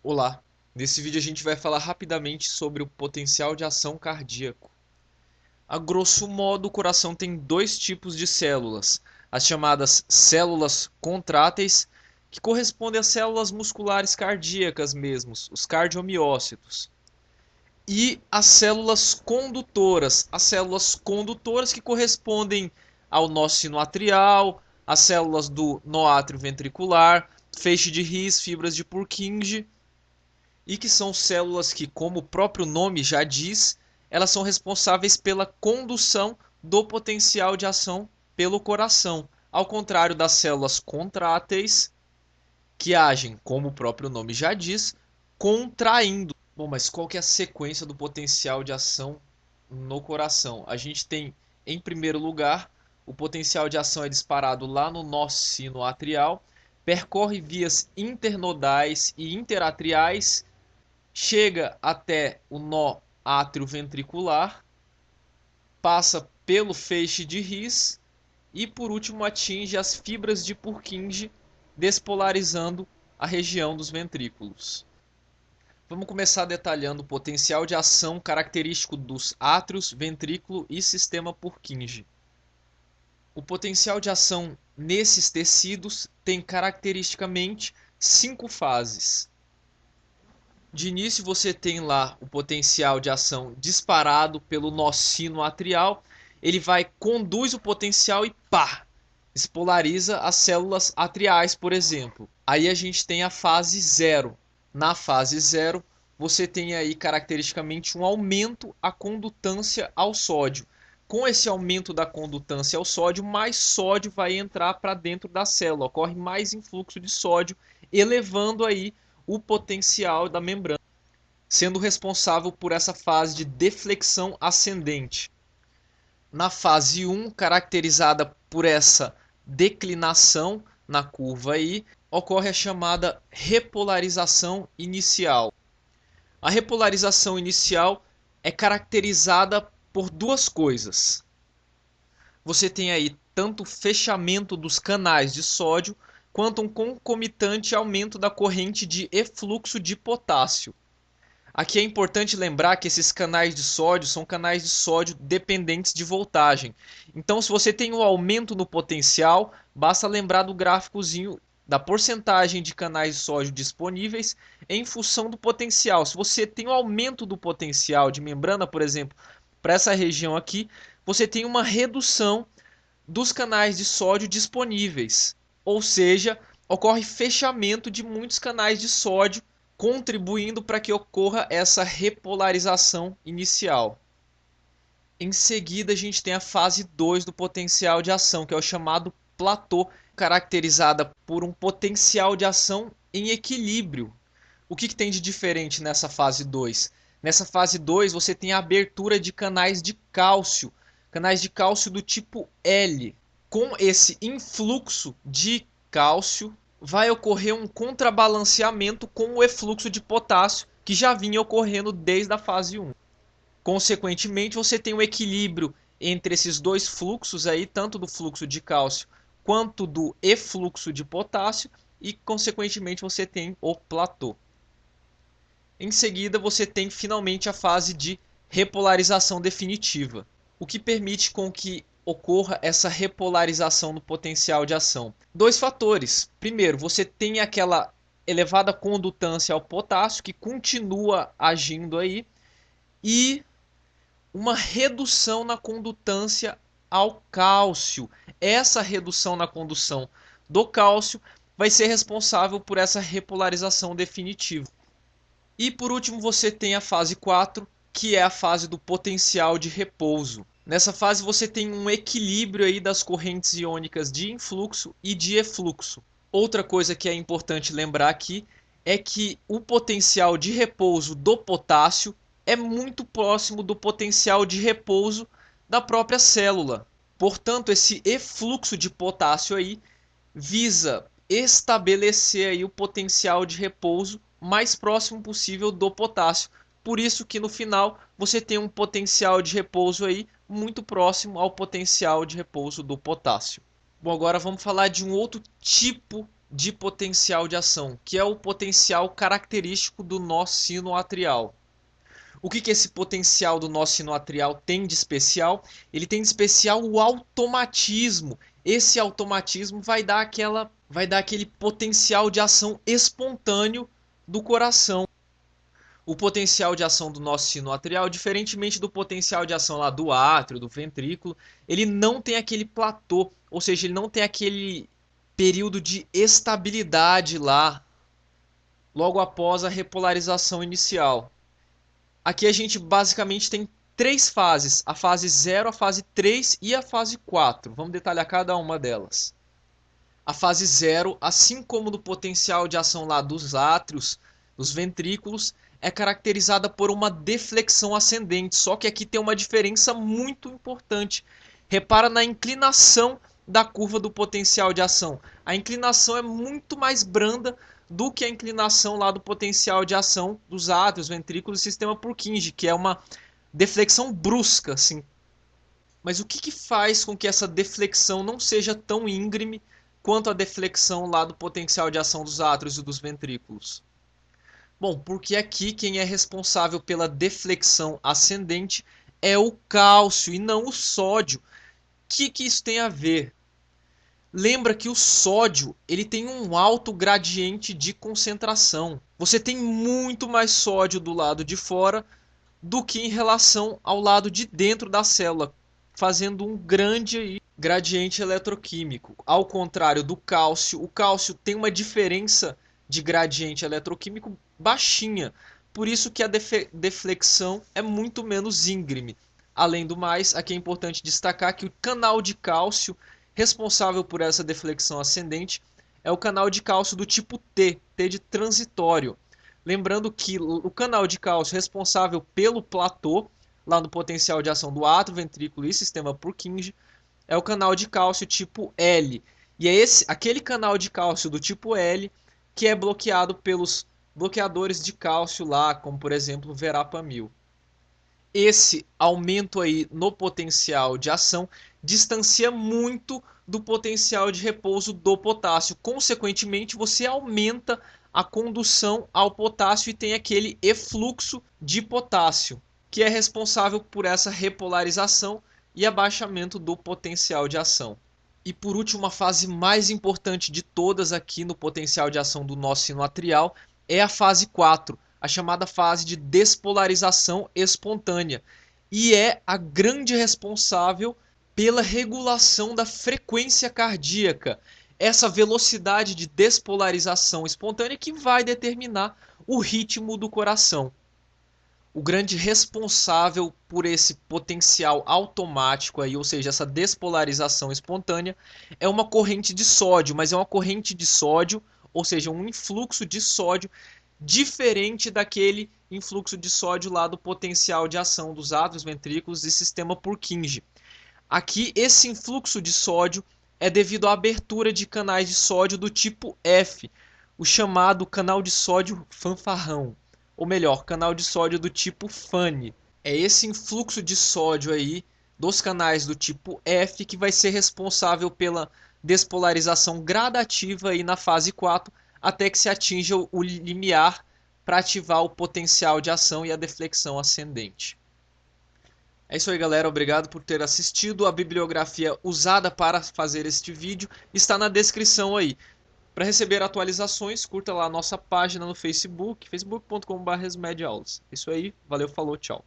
Olá, nesse vídeo a gente vai falar rapidamente sobre o potencial de ação cardíaco. A grosso modo, o coração tem dois tipos de células, as chamadas células contráteis, que correspondem às células musculares cardíacas mesmos, os cardiomiócitos, e as células condutoras que correspondem ao nó sinoatrial, as células do nó átrio ventricular, feixe de His, fibras de Purkinje, e que são células que, como o próprio nome já diz, elas são responsáveis pela condução do potencial de ação pelo coração, ao contrário das células contráteis, que agem, como o próprio nome já diz, contraindo. Bom, mas qual que é a sequência do potencial de ação no coração? A gente tem, em primeiro lugar, o potencial de ação é disparado lá no nó sinoatrial, percorre vias internodais e interatriais, chega até o nó atrioventricular, passa pelo feixe de His e por último atinge as fibras de Purkinje, despolarizando a região dos ventrículos. Vamos começar detalhando o potencial de ação característico dos átrios, ventrículo e sistema Purkinje. O potencial de ação nesses tecidos tem caracteristicamente 5 fases. De início você tem lá o potencial de ação disparado pelo nó sinoatrial, ele conduz o potencial e pá, despolariza as células atriais, por exemplo. Aí a gente tem a fase zero. Na fase zero você tem aí caracteristicamente um aumento à condutância ao sódio. Com esse aumento da condutância ao sódio, mais sódio vai entrar para dentro da célula, ocorre mais influxo de sódio, elevando aí o potencial da membrana, sendo responsável por essa fase de deflexão ascendente. Na fase 1, caracterizada por essa declinação na curva aí, ocorre a chamada repolarização inicial. A repolarização inicial é caracterizada por duas coisas. Você tem aí tanto o fechamento dos canais de sódio, quanto um concomitante aumento da corrente de efluxo de potássio. Aqui é importante lembrar que esses canais de sódio são canais de sódio dependentes de voltagem. Então, se você tem um aumento no potencial, basta lembrar do gráficozinho da porcentagem de canais de sódio disponíveis em função do potencial. Se você tem um aumento do potencial de membrana, por exemplo, para essa região aqui, você tem uma redução dos canais de sódio disponíveis. Ou seja, ocorre fechamento de muitos canais de sódio, contribuindo para que ocorra essa repolarização inicial. Em seguida, a gente tem a fase 2 do potencial de ação, que é o chamado platô, caracterizada por um potencial de ação em equilíbrio. O que tem de diferente nessa fase 2? Nessa fase 2, você tem a abertura de canais de cálcio do tipo L. Com esse influxo de cálcio, vai ocorrer um contrabalanceamento com o efluxo de potássio, que já vinha ocorrendo desde a fase 1. Consequentemente, você tem um equilíbrio entre esses dois fluxos aí, tanto do fluxo de cálcio quanto do efluxo de potássio, e consequentemente você tem o platô. Em seguida, você tem finalmente a fase de repolarização definitiva, o que permite com que ocorra essa repolarização no potencial de ação. Dois fatores. Primeiro, você tem aquela elevada condutância ao potássio que continua agindo aí, e uma redução na condutância ao cálcio. Essa redução na condução do cálcio vai ser responsável por essa repolarização definitiva. E por último você tem a fase 4, que é a fase do potencial de repouso. Nessa fase você tem um equilíbrio aí das correntes iônicas de influxo e de efluxo. Outra coisa que é importante lembrar aqui é que o potencial de repouso do potássio é muito próximo do potencial de repouso da própria célula. Portanto, esse efluxo de potássio aí visa estabelecer aí o potencial de repouso mais próximo possível do potássio. Por isso que no final você tem um potencial de repouso aí muito próximo ao potencial de repouso do potássio. Bom, agora vamos falar de um outro tipo de potencial de ação, que é o potencial característico do nó sinoatrial. O que esse potencial do nó sinoatrial tem de especial? Ele tem de especial o automatismo. Esse automatismo vai dar aquele potencial de ação espontâneo do coração. O potencial de ação do nó sinoatrial, diferentemente do potencial de ação lá do átrio, do ventrículo, ele não tem aquele platô, ou seja, ele não tem aquele período de estabilidade lá logo após a repolarização inicial. Aqui a gente basicamente tem três fases, a fase 0, a fase 3 e a fase 4. Vamos detalhar cada uma delas. A fase 0, assim como no potencial de ação lá dos átrios, dos ventrículos, é caracterizada por uma deflexão ascendente, só que aqui tem uma diferença muito importante. Repara na inclinação da curva do potencial de ação. A inclinação é muito mais branda do que a inclinação lá do potencial de ação dos átrios, ventrículos e sistema Purkinje, que é uma deflexão brusca, assim. Mas o que faz com que essa deflexão não seja tão íngreme quanto a deflexão lá do potencial de ação dos átrios e dos ventrículos? Bom, porque aqui quem é responsável pela deflexão ascendente é o cálcio e não o sódio. O que isso tem a ver? Lembra que o sódio ele tem um alto gradiente de concentração. Você tem muito mais sódio do lado de fora do que em relação ao lado de dentro da célula, fazendo um grande gradiente eletroquímico. Ao contrário do cálcio, o cálcio tem uma diferença de gradiente eletroquímico baixinha, por isso que a deflexão é muito menos íngreme. Além do mais, aqui é importante destacar que o canal de cálcio responsável por essa deflexão ascendente é o canal de cálcio do tipo T, T de transitório. Lembrando que o canal de cálcio responsável pelo platô, lá no potencial de ação do átrio, ventrículo e sistema Purkinje, é o canal de cálcio tipo L. E é aquele canal de cálcio do tipo L que é bloqueado pelos bloqueadores de cálcio lá, como por exemplo o verapamil. Esse aumento aí no potencial de ação distancia muito do potencial de repouso do potássio. Consequentemente, você aumenta a condução ao potássio e tem aquele efluxo de potássio, que é responsável por essa repolarização e abaixamento do potencial de ação. E por último, a fase mais importante de todas aqui no potencial de ação do nó sinoatrial é a fase 4, a chamada fase de despolarização espontânea, e é a grande responsável pela regulação da frequência cardíaca, essa velocidade de despolarização espontânea que vai determinar o ritmo do coração. O grande responsável por esse potencial automático aí, ou seja, essa despolarização espontânea, é uma corrente de sódio, mas é uma corrente de sódio, ou seja, um influxo de sódio diferente daquele influxo de sódio lá do potencial de ação dos átrios, ventrículos e sistema Purkinje. Aqui, esse influxo de sódio é devido à abertura de canais de sódio do tipo F, o chamado canal de sódio fanfarrão, ou melhor, canal de sódio do tipo FANE. É esse influxo de sódio aí dos canais do tipo F que vai ser responsável pela despolarização gradativa aí na fase 4, até que se atinja o limiar para ativar o potencial de ação e a deflexão ascendente. É isso aí, galera. Obrigado por ter assistido. A bibliografia usada para fazer este vídeo está na descrição aí. Para receber atualizações, curta lá a nossa página no Facebook, facebook.com/resmediaulas. É isso aí. Valeu, falou, tchau.